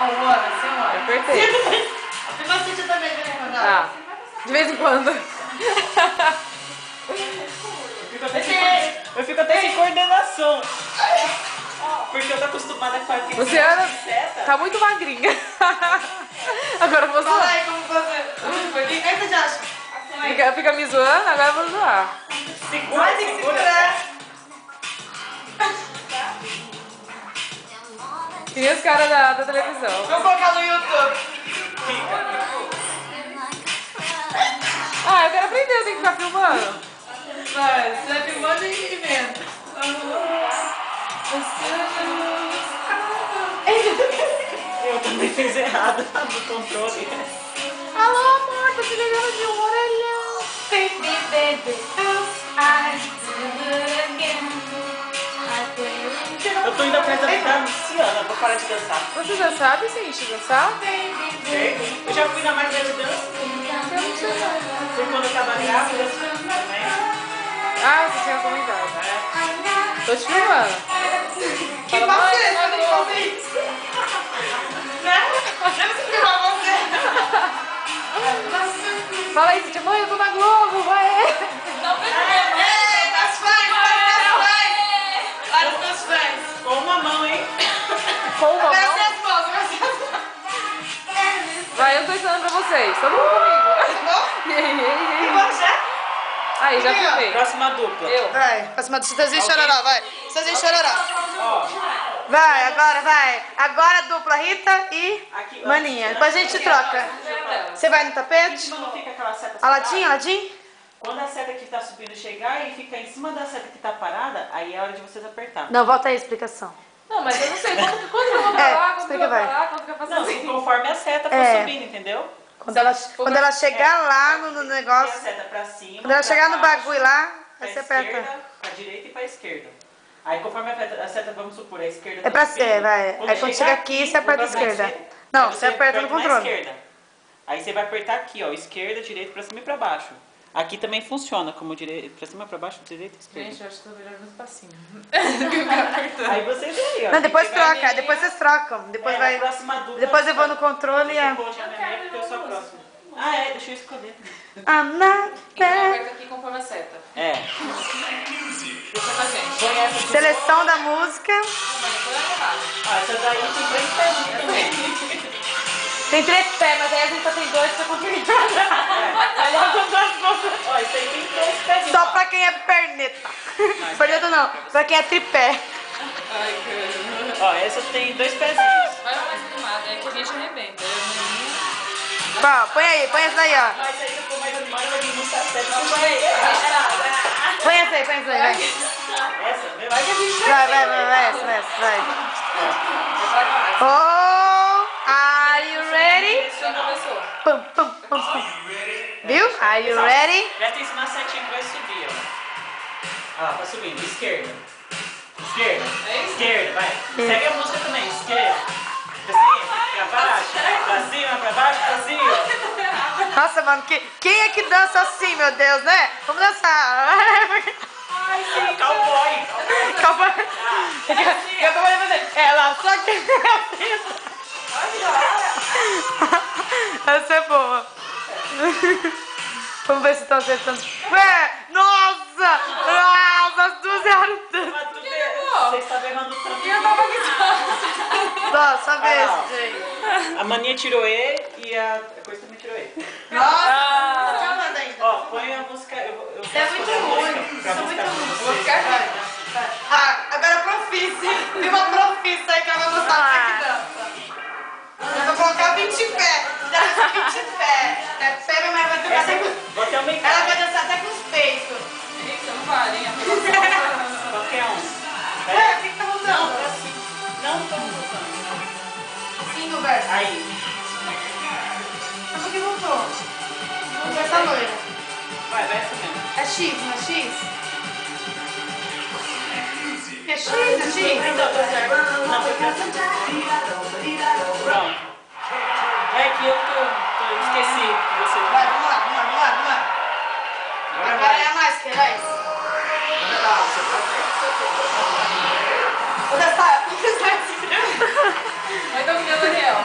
Eu apertei. Você também, né? Ah, de vez em quando. Eu fico até sem coordenação. Porque eu tô acostumada com aquele Luciana seta. tá muito magrinha. Agora eu vou Fala zoar. aí como você. Eita, de acha? Fica me zoando, agora eu vou zoar. Segura, Vai ter que segurar. Que nem os caras da televisão. Vamos colocar no YouTube. Ah, eu quero aprender, eu tenho que ficar filmando. Vai, você é filmando e inventa. Eu também fiz errado no controle. Alô, amor, tô te ligando de um orelhão. Baby, baby, I do it again. Eu tô indo atrás da Luciana, vou parar de dançar. Você já sabe, gente, dançar? Sei. Eu já fui na Margarida de dança. Eu não sei não. Foi quando eu tava grávida também. Ah, você tinha comentado. Tô te filmando. Que Fala, mãe, você tá tem que bom. fazer isso? Né? Eu não filmar você. Fala aí, gente, mãe, eu tô na Globo, vai. Ei, meus fãs, olha os meus fãs. Com uma mão, hein? Com uma Agora mão. sem as mãos, agora sem as mãos. Vai, eu tô ensinando pra vocês. Todo mundo comigo. Tá bom? E aí, Vamos já? aí, já Quem, ó? filmei. Próxima dupla. Eu. Vai, próxima do Citazinho Chororó, vai. Citazinho Chororó. Ó, Vai, agora vai. Agora dupla Rita e aqui, Maninha. Depois a gente troca. Você vai no tapete? Em cima não fica aquela seta Aladim, parada? Aladim? Quando a seta que tá subindo chegar e fica em cima da seta que tá parada, aí é hora de vocês apertar. Não, volta aí a explicação. Não, mas eu não sei quando que eu vou pra lá, quando que explica, eu vou pra vai. lá, quando que eu faço Não, assim. conforme a seta for É. subindo, entendeu? Quando ela chegar lá no Tem a negócio, seta pra cima. quando ela pra chegar no baixo, bagulho lá, pra aí você aperta. esquerda, pra direita e pra esquerda. Aí conforme a seta, vamos supor, a esquerda É pra subindo, ser, vai. quando Aí quando chegar chega aqui, você aperta a pra esquerda. baixo, Não, aí você aperta no na controle. esquerda. Aí você vai apertar aqui, ó, esquerda, direita, pra cima e pra baixo. Aqui também funciona como direita, pra cima, pra baixo, direita e esquerda. Gente, eu acho que tô melhor nos passinhos. Aí vocês aí, ó. Não, depois quem vai troca, ganhar, depois vocês trocam. Depois na vai. próxima dupla, Depois eu vou no controle e Você é. pode a minha porque eu sou a próxima. Ah, é, deixa eu escolher. I'm not Então bad. aperta aqui conforme a seta. É. Deixa pra gente. Põe essa aqui. Seleção da música. Não, mas depois eu errado. Ah, essa daí tem 3 pezinhos também. Tem 3 pés, mas aí a gente só tem 2 pra conferir. Ó, esse aí tem 3 pezinhos. Só pra quem é perneta. Perneta não, pra quem é tripé. Ai, caramba. Ó, essa tem 2 pezinhos. Vai mais animada, é que a gente arrebenta. Ó, põe aí, põe essa daí, ó. Mas aí se eu for mais animada, vai vir muito certo. Põe essa aí, vai. Essa, mesmo? Vai, essa, vai. Oh, are you ready? Segunda pessoa. Pum, pum, pum, pum. Viu? Are you ready? Presta atenção na setinha que vai subir, ó. Ó, tá subindo. Esquerda. Esquerda. É isso? Esquerda, vai. Segue a música também. Esquerda. Pra baixo. Pra cima, pra baixo, pra cima. Nossa, mano, quem é que dança assim, meu Deus, né? Vamos dançar. Ai, sim. Cowboy. Calma. Eu tô olhando fazer. Ela só que. Essa é boa. Vamos ver se estão acertando. Ué, nossa! Nossa, as duas erraram tanto. Mas tu vê, vocês estavam errando tanto. Eu tava aqui. Só Ah, vê não. esse, gente. A Mania tirou E e a coisa também tirou E. Nossa, não manda ainda. Ó, põe a música. Eu É posso muito fazer a ruim. música pra Isso é mostrar muito pra ruim. vocês. Vou ficar aqui. Ah, agora a profissa. Tem uma profissa aí que ela vai mostrar pra que dança. Eu vou colocar 20 pé. Já 20 pé. É pé, mas vai dançar até com... Vou até aumentar. Ela vai dançar até com os peitos. Eita, não vale, hein? Qualquer um. Ué, o que tá Não, mudando? assim. Não tô usando. Sim, Roberto. Aí. Mas por que voltou? Voltou essa loira. Vai essa mesmo. É X, não é X? É X, é X? Não, tá certo. Não, foi pronto. É que eu esqueci que você... Vai, vamos lá. Agora é a máscara, vai. Vou dançar. Vai dar o meu, Daniel.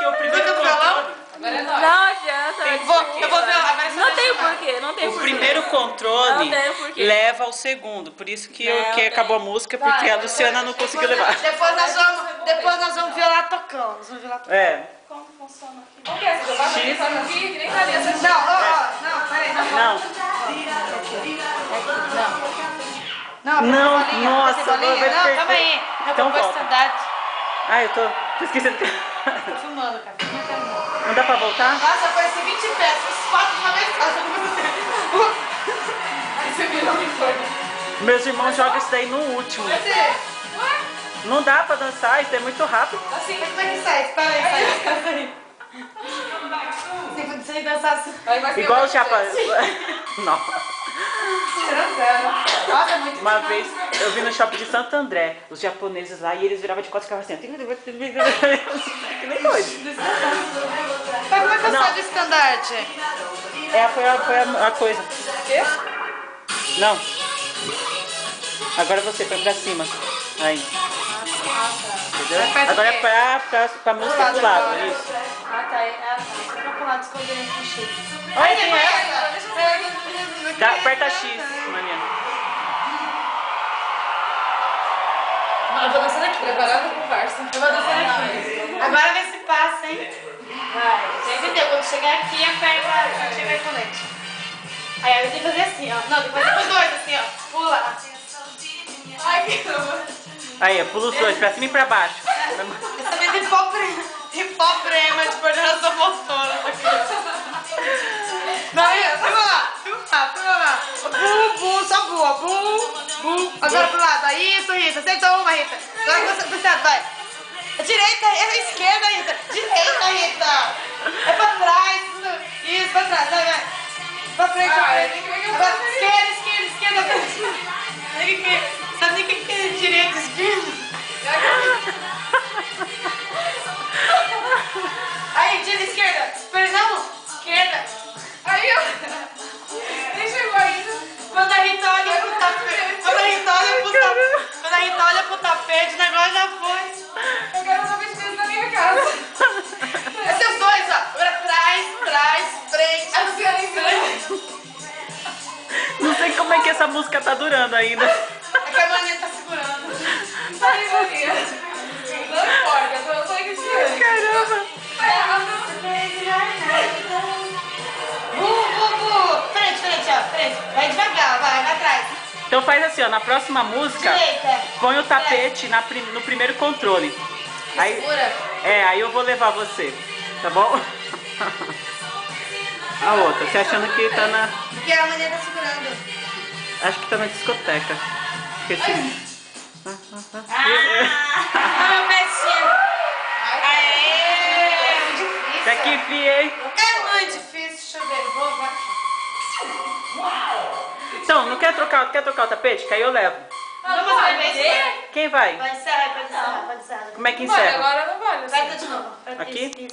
porque o primeiro Toca violão? controle... Agora é nóis. Não adianta. Eu vou ver, agora você Não vai tem chamar. porquê, não tem O porquê. primeiro controle Não tem porquê. leva ao segundo. Por isso que, Não, que tem. acabou a música, porque a Luciana não conseguiu levar. Depois nós vamos violar tocando. Nós vamos violar tocando. É. Como funciona aqui? O que é? Você vai X. fazer aqui? Que nem tá ali. Não, peraí. Não. Não, Nossa, vai não, perder. calma aí. Eu Então vou pôr volta. standard. Ah, eu tô esquecendo. Tô filmando, cara. Não dá pra voltar? Nossa, apareceu 20 peças, 4 de uma vez só. Aí você virou um uniforme. Meus irmãos jogam isso daí no último. Ué? Não dá pra dançar, isso é muito rápido. Assim. Mas como é que sai? Espera aí. Se você dançar assim. Aí vai ser Igual uma o chapa. coisa. Não. Nossa, é muito Uma vez eu vi no shopping de Santo André, os japoneses lá, e eles viravam de costas e ficavam assim. Que nem doido. Mas como é que eu Não. saio do estandarte? Foi a coisa. Quê? Não. Agora você, põe pra cima. Aí. Entendeu? Faz o Agora é quê? pra música do lado. Isso. Ah, tá. Só pra pular, esconder no X. Olha quem é. Tá, Aperta X, Mariana. Eu vou dançando aqui. Preparada pro parça. Eu vou dançar aqui. Agora vê se passa, hein? Vai. Já entendeu? Quando chegar aqui, aperta quando chegar o colete. Aí eu tenho que fazer assim, ó. Não, tem que fazer com os dois, assim, ó. Pula. Ai, que horror. Aí, pula os dois, pra cima e pra baixo. Eu também tenho problema de coordenação motora. Não, filma lá. Bu, só boa. Bu. Agora pro lado. Isso, Rita. Acertou uma, Rita. Agora pro certo, vai. Direita, esquerda, Rita. Direita, Rita. É pra trás. Isso, pra trás. Vai. Pra frente, Agora, esquerda. Sabe nem o que é direita e esquerda? Aí, direita, esquerda. Não, esquerda. Aí eu... Nem chegou ainda. Quando a Rita olha pro tapete. Quando a Rita olha pro tapete, o negócio já foi. Eu quero saber se na minha casa. Esses dois, ó. Agora trás, frente. A Luciana em frente. Não sei como é que essa música tá durando ainda. É que a Maninha tá segurando. Aí, Maria. Não importa, eu tô aqui tirando. Caramba. Tá errado. Bu. Frente, ó. Frente. Vai devagar, vai atrás. Então faz assim, ó, na próxima música, Direita. põe o tapete no primeiro controle. Aí, Segura. aí eu vou levar você, tá bom? A outra, você achando que tá na... Porque a Maninha tá segurando. Acho que tá na discoteca. Esqueci. Meu pezinho. Aê. É difícil. Tá aqui, enfiei. É muito difícil. Deixa eu ver. Vou aqui. Então, não quer trocar o tapete? Que aí eu levo. Vamos fazer bem. Quem vai? Vai encerrar, pode encerrar. Como é que Vale, encerra? agora não vale. Vai de novo. Aqui?